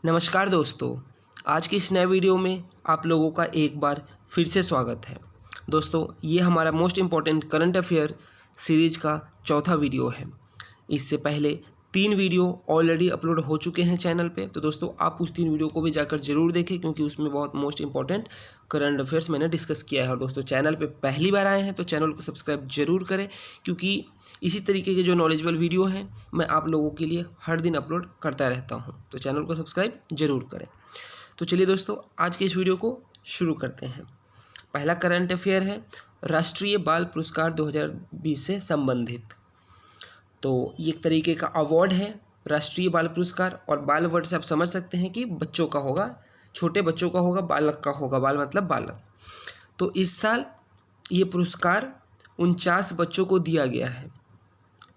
नमस्कार दोस्तों, आज की इस नए वीडियो में आप लोगों का एक बार फिर से स्वागत है। दोस्तों, ये हमारा most important current affair series का चौथा वीडियो है। इससे पहले 3 वीडियो ऑलरेडी अपलोड हो चुके हैं चैनल पे, तो दोस्तों आप उस 3 वीडियो को भी जाकर ज़रूर देखें क्योंकि उसमें बहुत मोस्ट इंपॉर्टेंट करंट अफेयर्स मैंने डिस्कस किया है। और दोस्तों चैनल पे पहली बार आए हैं तो चैनल को सब्सक्राइब जरूर करें क्योंकि इसी तरीके के जो नॉलेजेबल वीडियो हैं मैं आप लोगों के लिए हर दिन अपलोड करता रहता हूँ, तो चैनल को सब्सक्राइब जरूर करें। तो चलिए दोस्तों, आज के इस वीडियो को शुरू करते हैं। पहला करंट अफेयर है राष्ट्रीय बाल पुरस्कार 2020 से संबंधित। तो ये एक तरीके का अवार्ड है राष्ट्रीय बाल पुरस्कार, और बाल वर्ड से आप समझ सकते हैं कि बच्चों का होगा, छोटे बच्चों का होगा, बालक का होगा, बाल मतलब बालक। तो इस साल ये पुरस्कार 49 बच्चों को दिया गया है।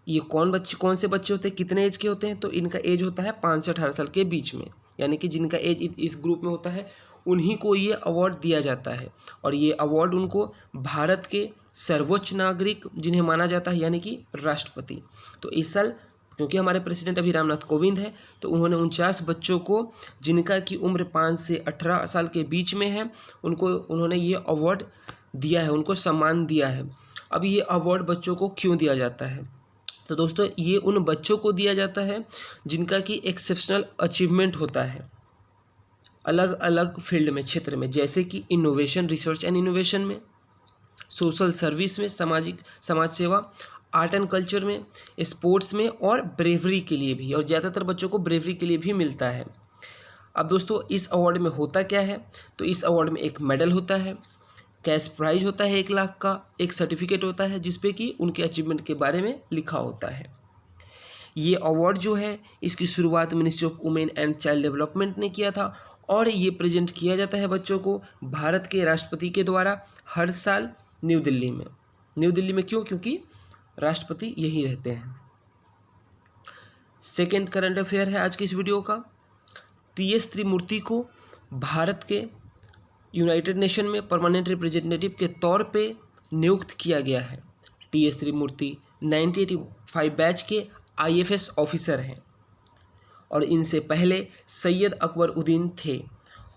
ये कौन से बच्चे होते हैं, कितने एज के होते हैं? तो इनका एज होता है 5 से 18 साल के बीच में, यानी कि जिनका एज इस ग्रुप में होता है उन्हीं को ये अवार्ड दिया जाता है। और ये अवार्ड उनको भारत के सर्वोच्च नागरिक जिन्हें माना जाता है यानी कि राष्ट्रपति। तो इस साल क्योंकि हमारे प्रेसिडेंट अभी रामनाथ कोविंद है, तो उन्होंने 49 बच्चों को जिनका की उम्र 5 से 18 साल के बीच में है उन्होंने ये अवार्ड दिया है, उनको सम्मान दिया है। अब ये अवार्ड बच्चों को क्यों दिया जाता है? तो दोस्तों ये उन बच्चों को दिया जाता है जिनका कि एक्सेप्शनल अचीवमेंट होता है अलग अलग फील्ड में, क्षेत्र में, जैसे कि इनोवेशन, रिसर्च एंड इनोवेशन में, सोशल सर्विस में, समाज सेवा, आर्ट एंड कल्चर में, स्पोर्ट्स में, और ब्रेवरी के लिए भी। और ज़्यादातर बच्चों को ब्रेवरी के लिए भी मिलता है। अब दोस्तों इस अवार्ड में होता क्या है? तो इस अवार्ड में एक मेडल होता है, कैश प्राइज होता है 1 लाख का, एक सर्टिफिकेट होता है जिसपे कि उनके अचीवमेंट के बारे में लिखा होता है। ये अवार्ड जो है इसकी शुरुआत ministry of women and child development ने किया था, और ये प्रेजेंट किया जाता है बच्चों को भारत के राष्ट्रपति के द्वारा हर साल न्यू दिल्ली में। न्यू दिल्ली में क्यों? क्योंकि राष्ट्रपति यही रहते हैं। सेकेंड करंट अफेयर है आज की इस वीडियो का। टीएस त्रिमूर्ति को भारत के यूनाइटेड नेशन में परमानेंट रिप्रेजेंटेटिव के तौर पे नियुक्त किया गया है। टीएस त्रिमूर्ति 1985 बैच के आईएफएस ऑफिसर हैं और इनसे पहले सैयद अकबरुद्दीन थे।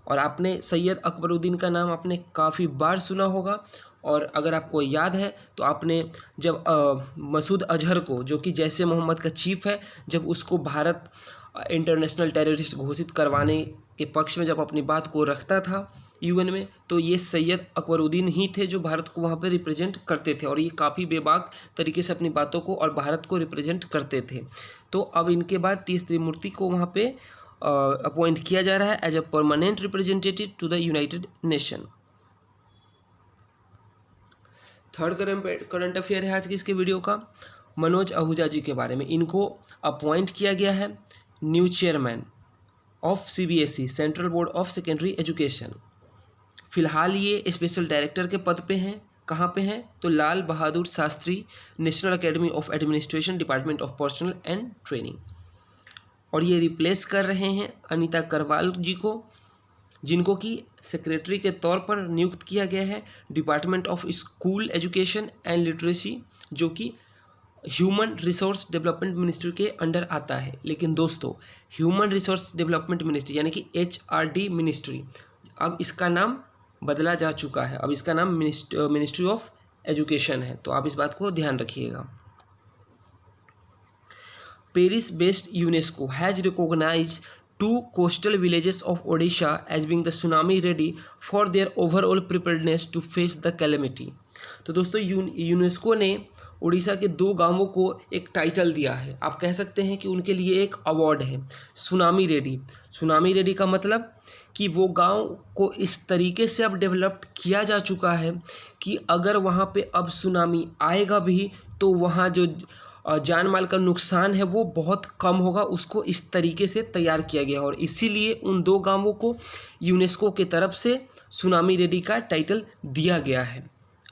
और आपने सैयद अकबरुद्दीन का नाम आपने काफ़ी बार सुना होगा। और अगर आपको याद है तो आपने जब मसूद अजहर को, जो कि जैश ए मोहम्मद का चीफ है, जब उसको भारत इंटरनेशनल टेररिस्ट घोषित करवाने के पक्ष में जब अपनी बात को रखता था यूएन में, तो ये सैयद अकबरुद्दीन ही थे जो भारत को वहाँ पे रिप्रेजेंट करते थे। और ये काफ़ी बेबाक तरीके से अपनी बातों को और भारत को रिप्रेजेंट करते थे। तो अब इनके बाद टीएस त्रिमूर्ति को वहाँ पे अपॉइंट किया जा रहा है as a permanent representative to the United Nation. Third current affair है आज की इसके वीडियो का, मनोज आहूजा जी के बारे में। इनको अपॉइंट किया गया है new chairman of CBSE, central board of secondary education. फिलहाल ये स्पेशल डायरेक्टर के पद पे हैं। कहाँ पे हैं? तो Lal Bahadur Shastri national academy of administration, department of personnel and training. और ये रिप्लेस कर रहे हैं अनीता करवाल जी को, जिनको कि सेक्रेटरी के तौर पर नियुक्त किया गया है department of school education and literacy, जो कि ह्यूमन रिसोर्स डेवलपमेंट मिनिस्ट्री के अंडर आता है। लेकिन दोस्तों ह्यूमन रिसोर्स डेवलपमेंट मिनिस्ट्री यानी कि HRD मिनिस्ट्री, अब इसका नाम बदला जा चुका है। अब इसका नाम मिनिस्ट्री ऑफ एजुकेशन है, तो आप इस बात को ध्यान रखिएगा। Paris based UNESCO has recognised 2 coastal villages of Odisha as being the tsunami ready for their overall preparedness to face the calamity। तो दोस्तों यूनेस्को ने उड़ीसा के 2 गांवों को एक टाइटल दिया है, आप कह सकते हैं कि उनके लिए एक अवार्ड है, सुनामी रेडी। सुनामी रेडी का मतलब कि वो गांव को इस तरीके से अब डेवलप्ड किया जा चुका है कि अगर वहाँ पे अब सुनामी आएगा भी तो वहाँ जो जान माल का नुकसान है वो बहुत कम होगा। उसको इस तरीके से तैयार किया गया और इसीलिए उन 2 गांवों को यूनेस्को के तरफ से सुनामी रेडी का टाइटल दिया गया है।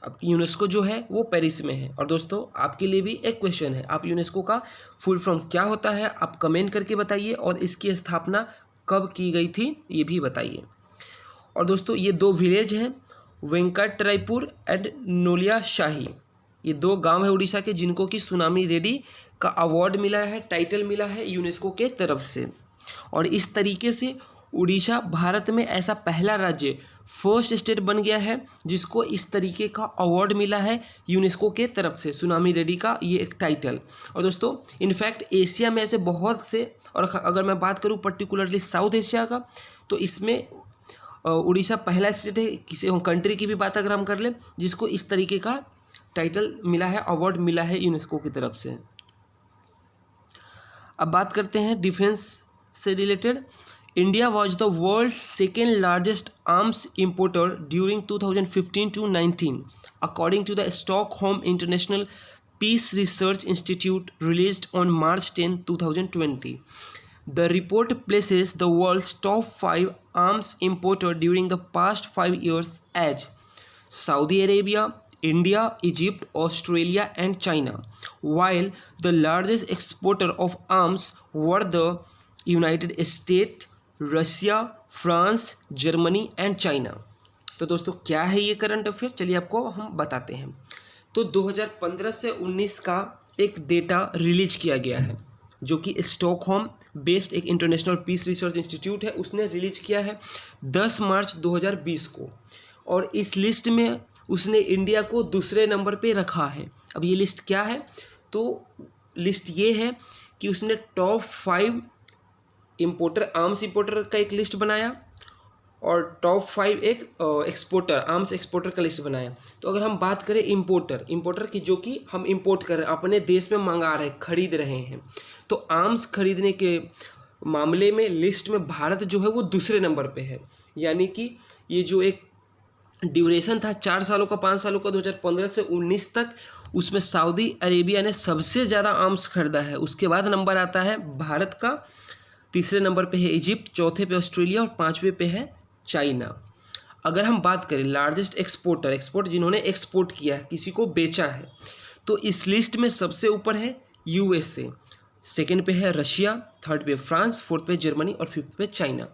अब यूनेस्को जो है वो पेरिस में है। और दोस्तों आपके लिए भी एक क्वेश्चन है, आप यूनेस्को का फुल फॉर्म क्या होता है आप कमेंट करके बताइए, और इसकी स्थापना कब की गई थी ये भी बताइए। और दोस्तों ये 2 विलेज हैं, वेंकटरायपुर एंड नोलिया शाही। ये 2 गांव है उड़ीसा के जिनको कि सुनामी रेडी का अवार्ड मिला है, टाइटल मिला है यूनेस्को के तरफ से। और इस तरीके से उड़ीसा भारत में ऐसा पहला राज्य, फर्स्ट स्टेट बन गया है जिसको इस तरीके का अवार्ड मिला है यूनेस्को के तरफ से, सुनामी रेड्डी का ये एक टाइटल। और दोस्तों इनफैक्ट एशिया में ऐसे बहुत से, और अगर मैं बात करूँ पर्टिकुलरली साउथ एशिया का, तो इसमें उड़ीसा पहला स्टेट है, किसी कंट्री की भी बात अगर हम कर लें, जिसको इस तरीके का टाइटल मिला है, अवार्ड मिला है यूनेस्को की तरफ से। अब बात करते हैं डिफेंस से related. India was the world second largest arms importer during 2015 to 19 according to the Stockholm international peace research institute released on March 10, 2020. The report places the world's top 5 arms importer during the past 5 years as Saudi Arabia, India, Egypt, Australia and China, while the largest exporter of arms were the United States, Russia, France, Germany and China. तो दोस्तों क्या है ये current affair, चलिए आपको हम बताते हैं। तो 2015 से 19 का एक डेटा रिलीज किया गया है जो कि स्टॉकहोम बेस्ड एक इंटरनेशनल पीस रिसर्च इंस्टीट्यूट है, उसने रिलीज किया है 10 मार्च 2020 को। और इस लिस्ट में उसने इंडिया को दूसरे नंबर पे रखा है। अब ये लिस्ट क्या है, तो लिस्ट ये है कि उसने टॉप 5 इम्पोर्टर, आर्म्स इम्पोर्टर का एक लिस्ट बनाया और टॉप 5 एक एक्सपोर्टर, आर्म्स एक्सपोर्टर का लिस्ट बनाया। तो अगर हम बात करें इम्पोर्टर की, जो कि हम इंपोर्ट कर रहे हैं, अपने देश में मंगा रहे हैं, खरीद रहे हैं, तो आर्म्स खरीदने के मामले में लिस्ट में भारत जो है वो दूसरे नंबर पे है। यानी कि ये जो एक ड्यूरेशन था 4 सालों का, 5 सालों का, 2015 से 19 तक, उसमें सऊदी अरेबिया ने सबसे ज़्यादा आर्म्स खरीदा है। उसके बाद नंबर आता है भारत का, तीसरे नंबर पे है इजिप्ट, चौथे पे ऑस्ट्रेलिया और 5वें पे है चाइना। अगर हम बात करें लार्जेस्ट एक्सपोर्ट जिन्होंने एक्सपोर्ट किया है, किसी को बेचा है, तो इस लिस्ट में सबसे ऊपर है यूएसए, सेकेंड पे है रशिया, थर्ड पे फ्रांस, फोर्थ पे जर्मनी और फिफ्थ पे चाइना।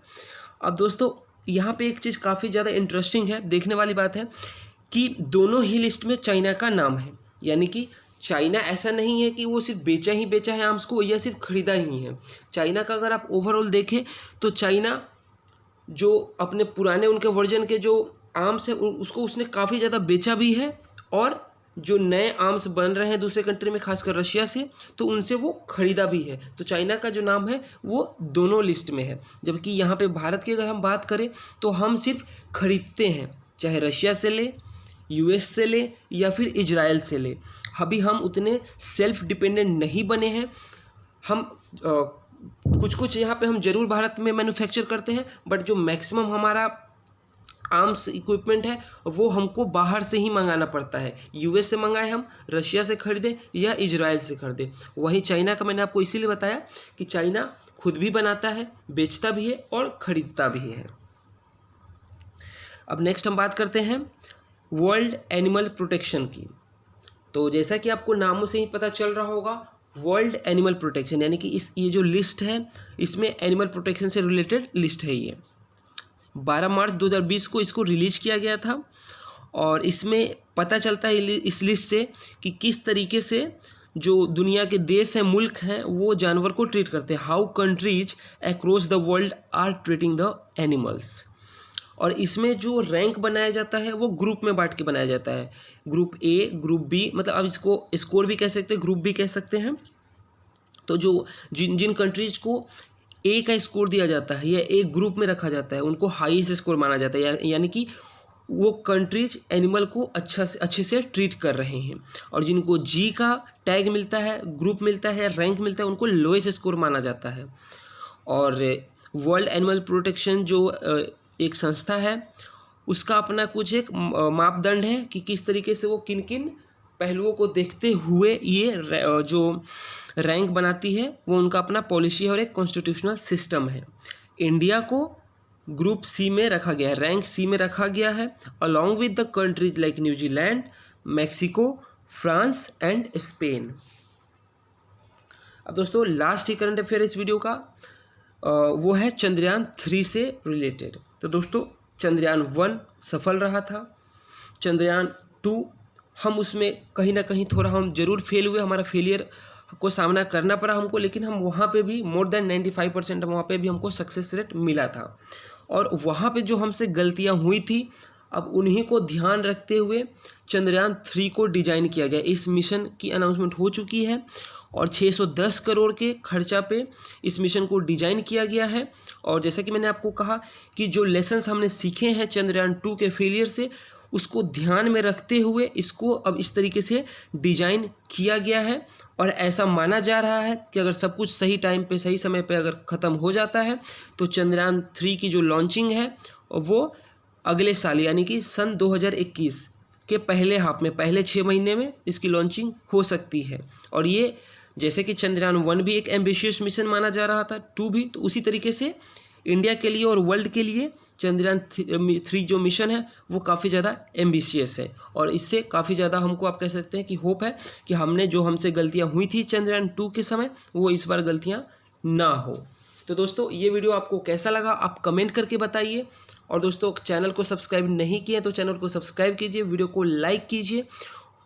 अब दोस्तों यहाँ पे एक चीज़ काफ़ी ज़्यादा इंटरेस्टिंग है, देखने वाली बात है कि दोनों ही लिस्ट में चाइना का नाम है। यानी कि चाइना ऐसा नहीं है कि वो सिर्फ बेचा है आर्म्स को या सिर्फ खरीदा ही है। चाइना का अगर आप ओवरऑल देखें तो चाइना जो अपने पुराने उनके वर्जन के जो आर्म्स है उसको उसने काफ़ी ज़्यादा बेचा भी है, और जो नए आर्म्स बन रहे हैं दूसरे कंट्री में, खासकर रशिया से, तो उनसे वो खरीदा भी है। तो चाइना का जो नाम है वो दोनों लिस्ट में है। जबकि यहाँ पे भारत की अगर हम बात करें तो हम सिर्फ खरीदते हैं, चाहे रशिया से ले, यूएस से ले या फिर इजराइल से ले। अभी हम उतने सेल्फ डिपेंडेंट नहीं बने हैं। हम कुछ यहाँ पे हम जरूर भारत में मैन्युफैक्चर करते हैं, बट जो मैक्सिमम हमारा आर्म्स इक्विपमेंट है वो हमको बाहर से ही मंगाना पड़ता है। यूएस से मंगाए हम, रशिया से खरीदे या इजराइल से खरीदे। वहीं चाइना का मैंने आपको इसीलिए बताया कि चाइना खुद भी बनाता है, बेचता भी है और खरीदता भी है। अब नेक्स्ट हम बात करते हैं वर्ल्ड एनिमल प्रोटेक्शन की। तो जैसा कि आपको नामों से ही पता चल रहा होगा, वर्ल्ड एनिमल प्रोटेक्शन यानी कि ये जो लिस्ट है इसमें एनिमल प्रोटेक्शन से रिलेटेड लिस्ट है। ये 12 मार्च 2020 को इसको रिलीज किया गया था, और इसमें पता चलता है इस लिस्ट से कि किस तरीके से जो दुनिया के देश हैं, मुल्क हैं, वो जानवर को ट्रीट करते हैं। How countries across the world are treating the animals. और इसमें जो रैंक बनाया जाता है वो ग्रुप में बांट के बनाया जाता है, ग्रुप ए, ग्रुप बी, मतलब अब इसको स्कोर भी कह सकते हैं, ग्रुप भी कह सकते हैं। तो जो जिन कंट्रीज को ए का स्कोर दिया जाता है या एक ग्रुप में रखा जाता है, उनको हाईएस्ट स्कोर माना जाता है। यानी कि वो कंट्रीज एनिमल को अच्छे से ट्रीट कर रहे हैं। और जिनको जी का टैग मिलता है, ग्रुप मिलता है, रैंक मिलता है, उनको लोएस्ट स्कोर माना जाता है। और वर्ल्ड एनिमल प्रोटेक्शन जो एक संस्था है, उसका अपना कुछ एक मापदंड है कि किस तरीके से वो किन किन पहलुओं को देखते हुए ये जो रैंक बनाती है, वो उनका अपना पॉलिसी है और एक कॉन्स्टिट्यूशनल सिस्टम है। इंडिया को ग्रुप सी में रखा गया है, रैंक सी में रखा गया है, along with the countries like New Zealand, Mexico, France and Spain. अब दोस्तों लास्ट ही करंट अफेयर इस वीडियो का वो है चंद्रयान 3 से रिलेटेड। तो दोस्तों चंद्रयान 1 सफल रहा था, चंद्रयान 2 हम उसमें कहीं ना कहीं थोड़ा हम जरूर फेल हुए, हमारा फेलियर को सामना करना पड़ा हमको, लेकिन हम वहाँ पे भी मोर देन 95% वहाँ पे भी हमको सक्सेस रेट मिला था। और वहाँ पे जो हमसे गलतियाँ हुई थी, अब उन्हीं को ध्यान रखते हुए चंद्रयान 3 को डिजाइन किया गया। इस मिशन की अनाउंसमेंट हो चुकी है और 610 करोड़ के खर्चा पे इस मिशन को डिजाइन किया गया है। और जैसा कि मैंने आपको कहा कि जो लेसन्स हमने सीखे हैं चंद्रयान 2 के फेलियर से, उसको ध्यान में रखते हुए इसको अब इस तरीके से डिजाइन किया गया है। और ऐसा माना जा रहा है कि अगर सब कुछ सही टाइम पे सही समय पे अगर ख़त्म हो जाता है तो चंद्रयान 3 की जो लॉन्चिंग है वो अगले साल यानी कि सन 2021 के पहले हाफ में, पहले 6 महीने में इसकी लॉन्चिंग हो सकती है। और ये जैसे कि चंद्रयान 1 भी एक एम्बिशियस मिशन माना जा रहा था, 2 भी, तो उसी तरीके से इंडिया के लिए और वर्ल्ड के लिए चंद्रयान 3 जो मिशन है वो काफ़ी ज़्यादा एम्बिशियस है। और इससे काफ़ी ज़्यादा हमको आप कह सकते हैं कि होप है कि हमसे गलतियाँ हुई थी चंद्रयान 2 के समय, वो इस बार गलतियाँ ना हो। तो दोस्तों ये वीडियो आपको कैसा लगा आप कमेंट करके बताइए। और दोस्तों चैनल को सब्सक्राइब नहीं किया तो चैनल को सब्सक्राइब कीजिए, वीडियो को लाइक कीजिए,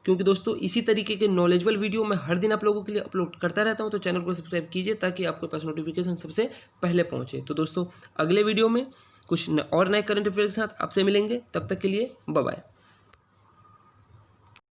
क्योंकि दोस्तों इसी तरीके के नॉलेजेबल वीडियो मैं हर दिन आप लोगों के लिए अपलोड करता रहता हूं। तो चैनल को सब्सक्राइब कीजिए ताकि आपके पास नोटिफिकेशन सबसे पहले पहुंचे। तो दोस्तों अगले वीडियो में कुछ और नए करंट अफेयर के साथ आपसे मिलेंगे, तब तक के लिए बाय बाय।